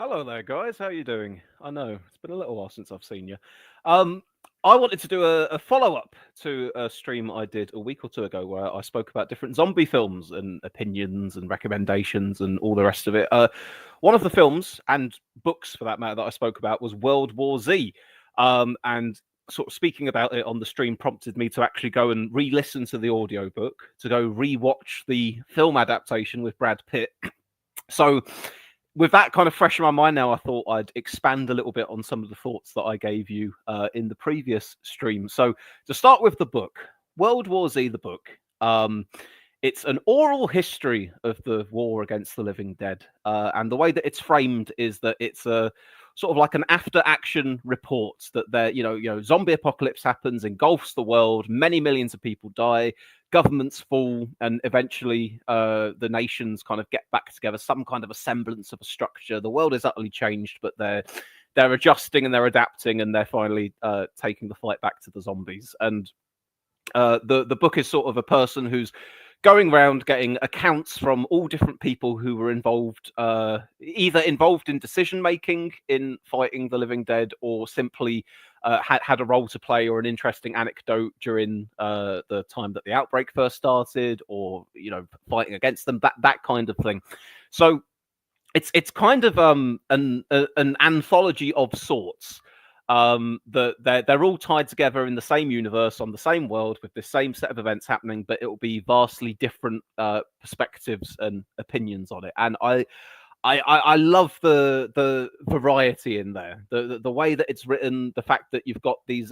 Hello there, guys. How you doing? I know it's been a little while since I've seen you. Um, I wanted to do a follow-up to a stream I did a week or two ago where I spoke about different zombie films and opinions and recommendations and all the rest of it. One of the films and books, for that matter, that I spoke about was World War Z. And sort of speaking about it on the stream prompted me to actually go and re-listen to the audiobook, to go re-watch the film adaptation with Brad Pitt. So with that kind of fresh in my mind now, I thought I'd expand a little bit on some of the thoughts that I gave you in the previous stream. So to start with the book, World War Z, the book. It's an oral history of the war against the living dead, and the way that it's framed is that it's a sort of like an after-action report that zombie apocalypse happens, engulfs the world, many millions of people die, governments fall, and eventually the nations kind of get back together, some kind of a semblance of a structure. The world is utterly changed, but they're adjusting and they're adapting, and they're finally taking the fight back to the zombies. And the book is sort of a person who's going around getting accounts from all different people who were involved, either involved in decision making in fighting the living dead, or simply had a role to play or an interesting anecdote during the time that the outbreak first started, or fighting against them, that kind of thing. So it's kind of an anthology of sorts. That they're all tied together in the same universe on the same world with the same set of events happening, but it will be vastly different perspectives and opinions on it. And I love the variety in there, the way that it's written, the fact that you've got these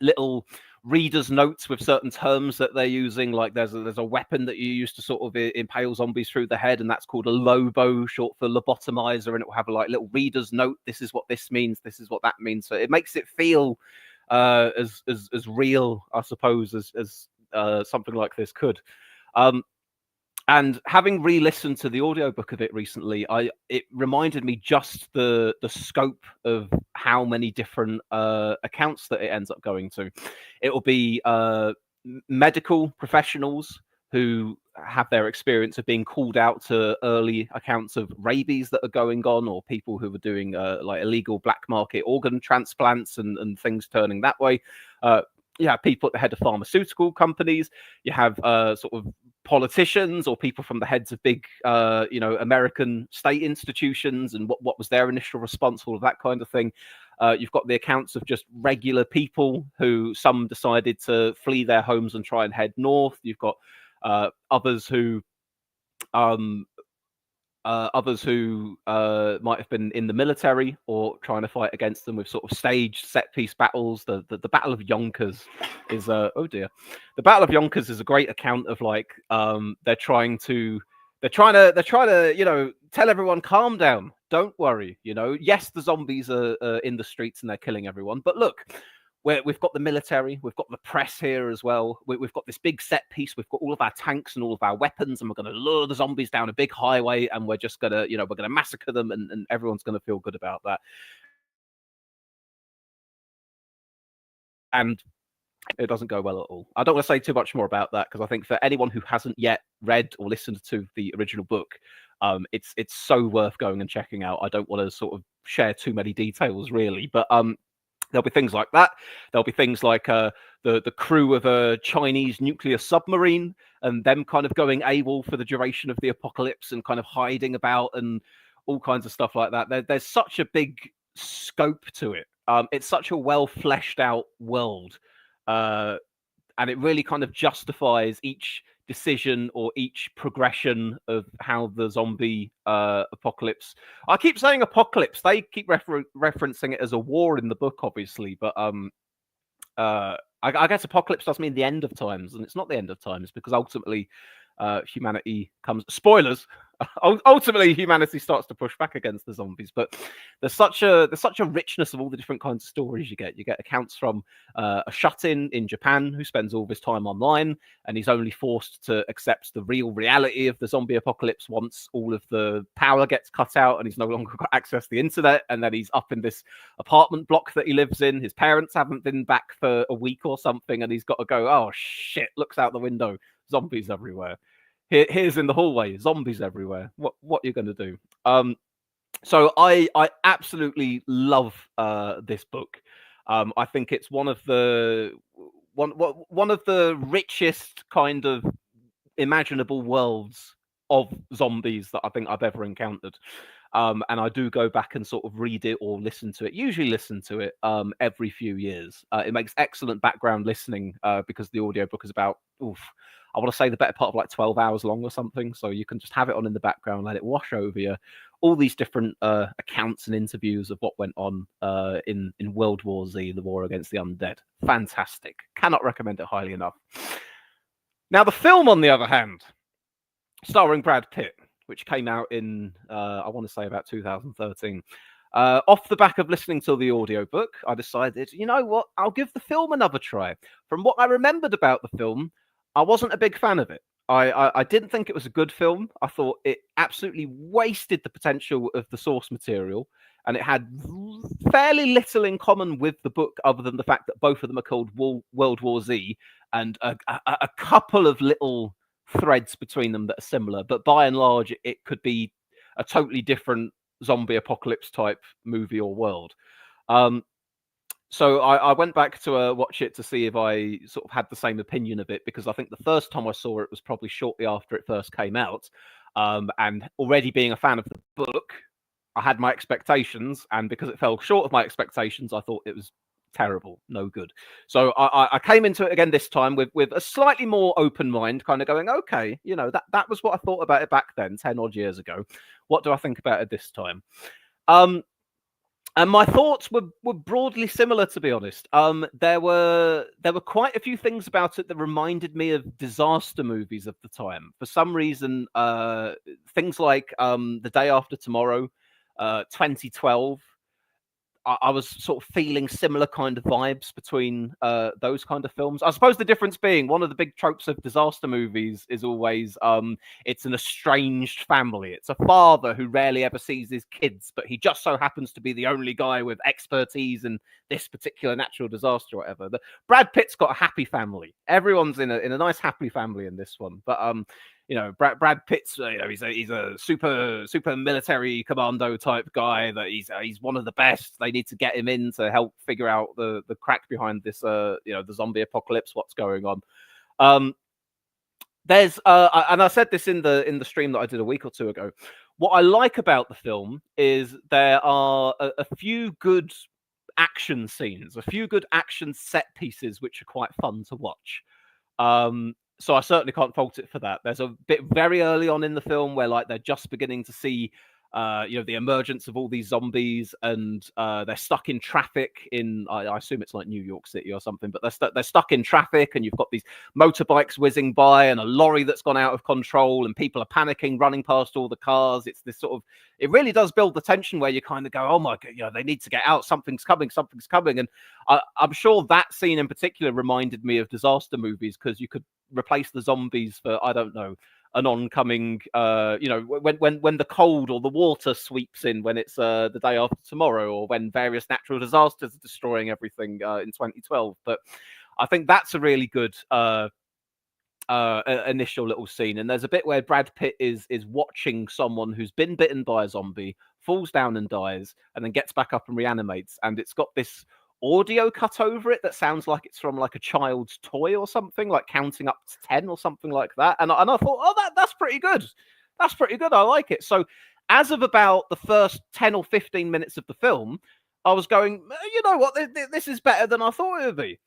little readers' notes with certain terms that they're using. Like there's a weapon that you use to sort of impale zombies through the head, and that's called a lobo, short for lobotomizer, and it will have a like little reader's note. This is what this means. This is what that means. So it makes it feel as real, I suppose, as something like this could. And having re-listened to the audiobook of it recently, it reminded me just the scope of how many different accounts that it ends up going to. It will be medical professionals who have their experience of being called out to early accounts of rabies that are going on, or people who are doing like illegal black market organ transplants and things turning that way. You have people at the head of pharmaceutical companies. You have sort of politicians or people from the heads of big, American state institutions, and what was their initial response, all of that kind of thing. You've got the accounts of just regular people who some decided to flee their homes and try and head north. You've got others who might have been in the military or trying to fight against them with sort of staged set piece battles. The Battle of Yonkers is oh dear, the Battle of Yonkers is a great account of like they're trying to tell everyone, calm down, don't worry. Yes, the zombies are in the streets and they're killing everyone, but look, we've got the military, we've got the press here as well. We've got this big set piece. We've got all of our tanks and all of our weapons, and we're going to lure the zombies down a big highway, and we're just going to, we're going to massacre them, and everyone's going to feel good about that. And it doesn't go well at all. I don't want to say too much more about that, because I think for anyone who hasn't yet read or listened to the original book, it's so worth going and checking out. I don't want to sort of share too many details, really, but there'll be things like that. There'll be things like the crew of a Chinese nuclear submarine, and them kind of going AWOL for the duration of the apocalypse and kind of hiding about, and all kinds of stuff like that. There's such a big scope to it. It's such a well fleshed out world, and it really kind of justifies each decision or each progression of how the zombie apocalypse. I keep saying apocalypse. They keep referencing it as a war in the book, obviously, but I guess apocalypse does mean the end of times, and it's not the end of times, because ultimately humanity comes. Spoilers. Ultimately, humanity starts to push back against the zombies. But there's such a richness of all the different kinds of stories you get. You get accounts from a shut-in Japan who spends all of his time online, and he's only forced to accept the real reality of the zombie apocalypse once all of the power gets cut out and he's no longer got access to the internet. And then he's up in this apartment block that he lives in. His parents haven't been back for a week or something, and he's got to go, oh shit, looks out the window, zombies everywhere. Here's in the hallway, zombies everywhere. What you're going to do? So I absolutely love this book. I think it's one of the richest kind of imaginable worlds of zombies that I think I've ever encountered. And I do go back and sort of read it or listen to it. Usually listen to it every few years. It makes excellent background listening because the audiobook is about, I want to say the better part of like 12 hours long or something. So you can just have it on in the background, let it wash over you. All these different accounts and interviews of what went on in World War Z, the war against the undead. Fantastic. Cannot recommend it highly enough. Now, the film, on the other hand, starring Brad Pitt, which came out in, I want to say about 2013. Off the back of listening to the audiobook, I decided, you know what, I'll give the film another try. From what I remembered about the film, I wasn't a big fan of it. I didn't think it was a good film. I thought it absolutely wasted the potential of the source material, and it had fairly little in common with the book, other than the fact that both of them are called World War Z, and a couple of little threads between them that are similar. But by and large, it could be a totally different zombie apocalypse type movie or world. So I went back to watch it to see if I sort of had the same opinion of it, because I think the first time I saw it was probably shortly after it first came out. And already being a fan of the book, I had my expectations, and because it fell short of my expectations, I thought it was terrible, no good. So I came into it again this time with a slightly more open mind, kind of going, okay, you know, that was what I thought about it back then, 10 odd years ago. What do I think about it this time? And my thoughts were broadly similar, to be honest. There were quite a few things about it that reminded me of disaster movies of the time. For some reason, things like The Day After Tomorrow, 2012. I was sort of feeling similar kind of vibes between those kind of films. I suppose the difference being, one of the big tropes of disaster movies is always it's an estranged family. It's a father who rarely ever sees his kids, but he just so happens to be the only guy with expertise in this particular natural disaster or whatever. Brad Pitt's got a happy family. Everyone's in a nice happy family in this one. But you know, Brad Pitt's, you know, he's a super military commando type guy. That he's one of the best. They need to get him in to help figure out the crack behind this, you know, the zombie apocalypse. What's going on? There's and I said this in the stream that I did a week or two ago. What I like about the film is there are a few good action scenes, a few good action set pieces, which are quite fun to watch. So I certainly can't fault it for that. There's a bit very early on in the film where like they're just beginning to see you know, the emergence of all these zombies, and they're stuck in traffic in, I assume it's like New York City or something, but they're stuck in traffic, and you've got these motorbikes whizzing by and a lorry that's gone out of control, and people are panicking, running past all the cars. It's this sort of, it really does build the tension where you kind of go, oh my God, you know, they need to get out. Something's coming. And I'm sure that scene in particular reminded me of disaster movies, because you could replace the zombies for, I don't know, an oncoming, you know, when the cold or the water sweeps in, when it's the day after tomorrow, or when various natural disasters are destroying everything in 2012. But I think that's a really good initial little scene. And there's a bit where Brad Pitt is watching someone who's been bitten by a zombie, falls down and dies, and then gets back up and reanimates. And it's got this audio cut over it that sounds like it's from like a child's toy or something, like counting up to 10 or something like that. And I thought, oh, that's pretty good. That's pretty good. I like it. So as of about the first 10 or 15 minutes of the film, I was going, you know what, this is better than I thought it would be.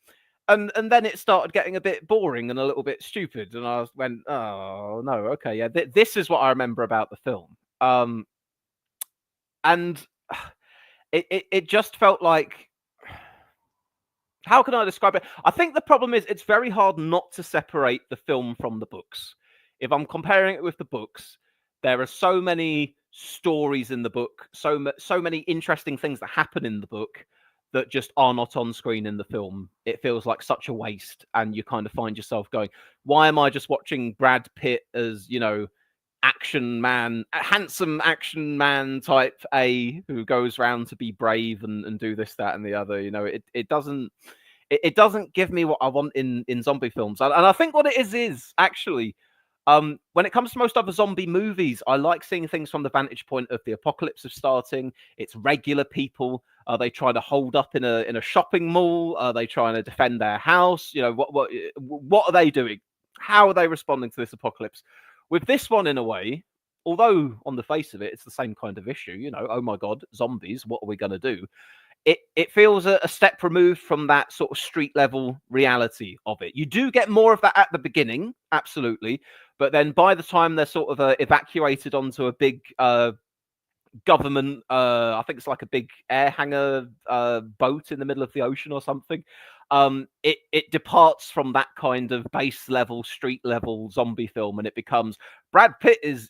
And then it started getting a bit boring and a little bit stupid. And I went, oh, no, okay, yeah, this is what I remember about the film. And it just felt like, how can I describe it? I think the problem is it's very hard not to separate the film from the books. If I'm comparing it with the books, there are so many stories in the book, so many interesting things that happen in the book that just are not on screen in the film. It feels like such a waste, and you kind of find yourself going, why am I just watching Brad Pitt as, you know, action man, a handsome action man type A, who goes around to be brave and do this, that, and the other? You know, it doesn't give me what I want in zombie films. And I think what it is actually, When it comes to most other zombie movies, I like seeing things from the vantage point of the apocalypse of starting. It's regular people. Are they trying to hold up in a shopping mall? Are they trying to defend their house? You know, what are they doing? How are they responding to this apocalypse? With this one, in a way, although on the face of it, it's the same kind of issue. You know, oh my god, zombies! What are we going to do? It feels a step removed from that sort of street level reality of it. You do get more of that at the beginning, absolutely, but then by the time they're sort of evacuated onto a big government, I think it's like a big air hangar boat in the middle of the ocean or something. It departs from that kind of base level, street level zombie film, and it becomes Brad Pitt is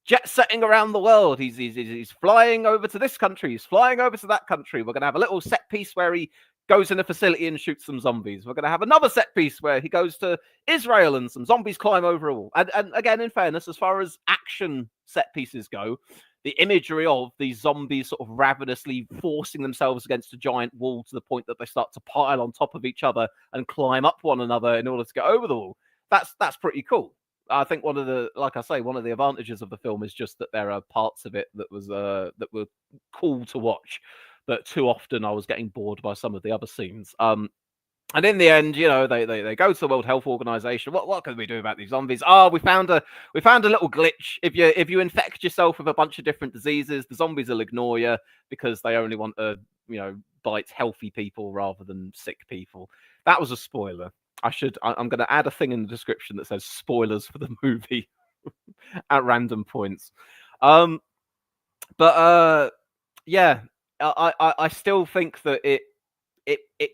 jet setting around the world. He's flying over to this country. He's flying over to that country. We're gonna have a little set piece where he goes in a facility and shoots some zombies. We're gonna have another set piece where he goes to Israel and some zombies climb over a wall. And again, in fairness, as far as action set pieces go, the imagery of these zombies sort of ravenously forcing themselves against a giant wall to the point that they start to pile on top of each other and climb up one another in order to get over the wall. That's pretty cool. I think one of the advantages of the film is just that there are parts of it that were cool to watch, but too often I was getting bored by some of the other scenes. And in the end, you know, they go to the World Health Organization. What can we do about these zombies? Oh, we found a little glitch. If you infect yourself with a bunch of different diseases, the zombies will ignore you because they only want to, you know, bite healthy people rather than sick people. That was a spoiler. I'm going to add a thing in the description that says spoilers for the movie at random points. Yeah, I still think that it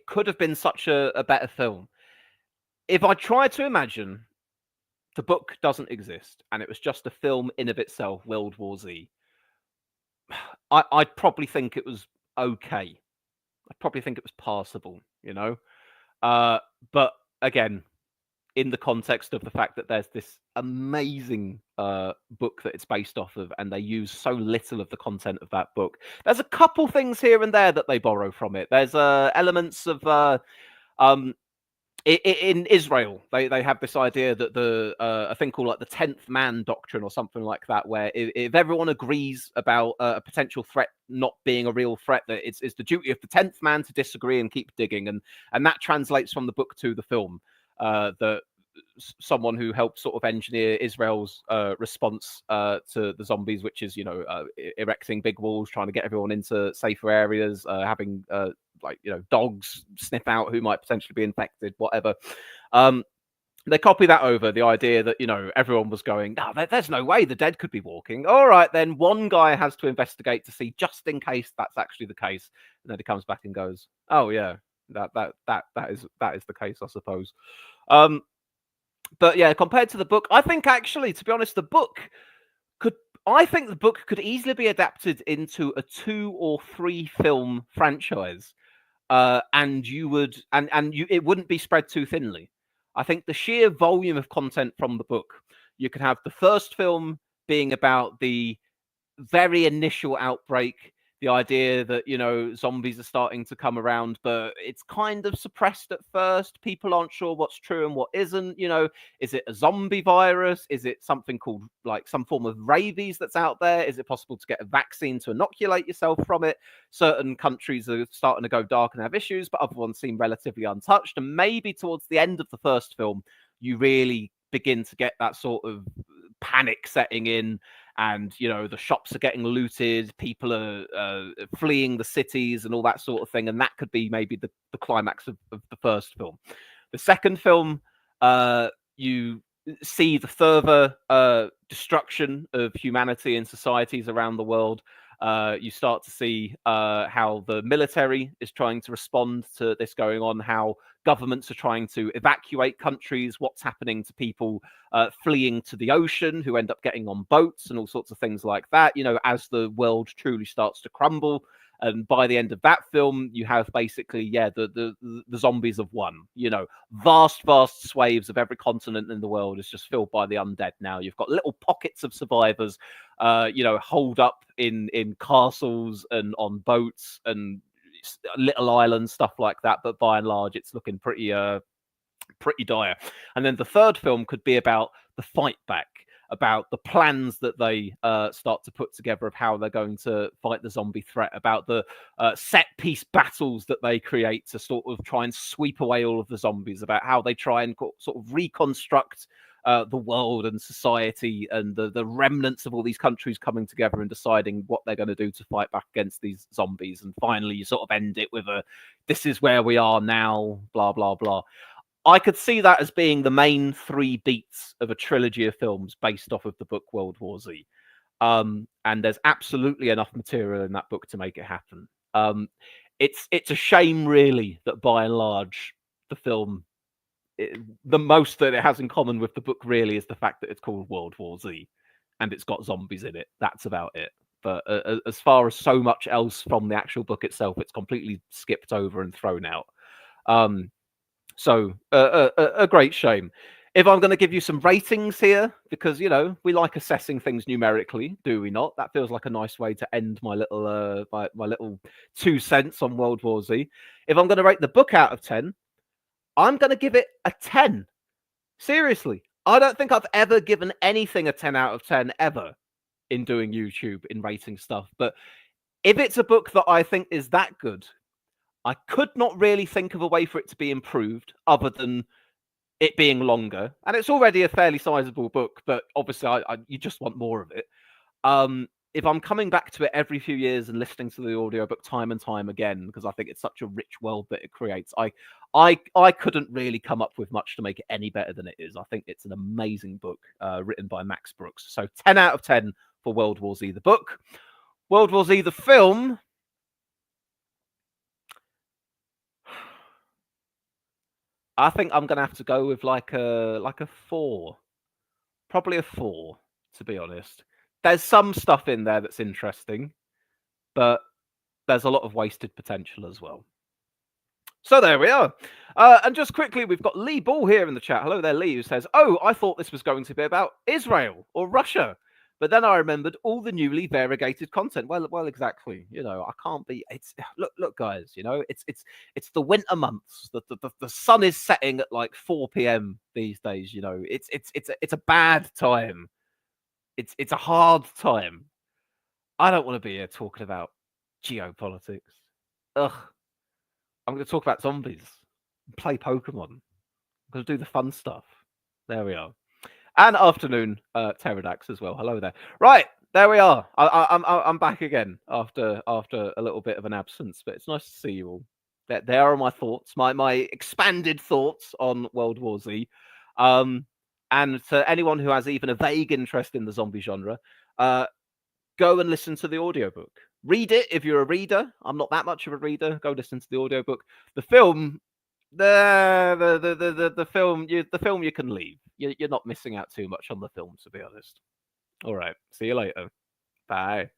could have been such a better film. If I try to imagine the book doesn't exist and it was just a film in of itself, World War Z, I'd probably think it was okay. I'd probably think it was passable, you know? But again, in the context of the fact that there's this amazing book that it's based off of, and they use so little of the content of that book. There's a couple things here and there that they borrow from it. There's elements of in Israel, they have this idea that a thing called like the 10th man doctrine or something like that, where if everyone agrees about a potential threat not being a real threat, that it's the duty of the 10th man to disagree and keep digging, and that translates from the book to the film. That someone who helped sort of engineer Israel's response to the zombies, which is, you know, erecting big walls, trying to get everyone into safer areas, having like, you know, dogs sniff out who might potentially be infected, whatever. They copy that over, the idea that, you know, everyone was going, no, there's no way the dead could be walking. All right, then one guy has to investigate to see just in case that's actually the case. And then he comes back and goes, oh yeah, that is the case, I suppose. But yeah, compared to the book, I think actually, to be honest, the book could easily be adapted into a 2 or 3 film franchise. And it wouldn't be spread too thinly. I think the sheer volume of content from the book, you could have the first film being about the very initial outbreak, the idea that, you know, zombies are starting to come around, but it's kind of suppressed at first. People aren't sure what's true and what isn't. You know, is it a zombie virus? Is it something called like some form of rabies that's out there? Is it possible to get a vaccine to inoculate yourself from it? Certain countries are starting to go dark and have issues, but other ones seem relatively untouched. And maybe towards the end of the first film, you really begin to get that sort of panic setting in, and, you know, the shops are getting looted, people are fleeing the cities and all that sort of thing, and that could be maybe the climax of the first film. The second film, you see the further destruction of humanity and societies around the world. You start to see how the military is trying to respond to this going on, how governments are trying to evacuate countries, what's happening to people fleeing to the ocean who end up getting on boats and all sorts of things like that, you know, as the world truly starts to crumble. And by the end of that film, you have basically, yeah, the zombies have won. You know, vast swathes of every continent in the world is just filled by the undead now. You've got little pockets of survivors, you know, holed up in castles and on boats and little islands, stuff like that. But by and large, it's looking pretty Pretty dire. And then the third film could be about the fight back, about the plans that they start to put together of how they're going to fight the zombie threat, about the set piece battles that they create to sort of try and sweep away all of the zombies, about how they try and sort of reconstruct the world and society and the remnants of all these countries coming together and deciding what they're going to do to fight back against these zombies. And finally, you sort of end it with a, this is where we are now, blah, blah, blah. I could see that as being the main three beats of a trilogy of films based off of the book World War Z. And there's absolutely enough material in that book to make it happen. It's a shame, really, that by and large, the film, the most that it has in common with the book really is the fact that it's called World War Z and it's got zombies in it. That's about it. But as far as so much else from the actual book itself, it's completely skipped over and thrown out. So a great shame. If I'm going to give you some ratings here, because we like assessing things numerically, do we not? That feels like a nice way to end my little my little 2 cents on World War Z. If I'm going to rate the book out of 10, I'm going to give it a 10. Seriously, I don't think I've ever given anything a 10 out of 10 ever in doing YouTube in rating stuff. But if it's a book that I think is that good, I could not really think of a way for it to be improved other than it being longer. And it's already a fairly sizable book, but obviously you just want more of it. If I'm coming back to it every few years and listening to the audiobook time and time again, because I think it's such a rich world that it creates, I couldn't really come up with much to make it any better than it is. I think it's an amazing book written by Max Brooks. So 10 out of 10 for World War Z, the book. World War Z, the film. I think I'm gonna have to go with like a 4, probably a 4, to be honest. There's some stuff in there that's interesting, but there's a lot of wasted potential as well. So there we are. And just quickly, we've got Lee Ball here in the chat. Hello there, Lee, who says, "Oh, I thought this was going to be about Israel or Russia. But then I remembered all the newly variegated content." Well, exactly. I can't be. It's look, guys. It's the winter months. The sun is setting at like 4 p.m. these days. It's a bad time. It's a hard time. I don't want to be here talking about geopolitics. Ugh. I'm going to talk about zombies. Play Pokemon. I'm going to do the fun stuff. There we are. And afternoon, Pterodax as well. Hello there. Right, there we are. I'm back again after a little bit of an absence, but it's nice to see you all. There are my thoughts, my expanded thoughts on World War Z. And to anyone who has even a vague interest in the zombie genre, go and listen to the audiobook. Read it if you're a reader. I'm not that much of a reader. Go listen to the audiobook. The film, the film you can leave. You're not missing out too much on the film, to be honest. All right. See you later. Bye.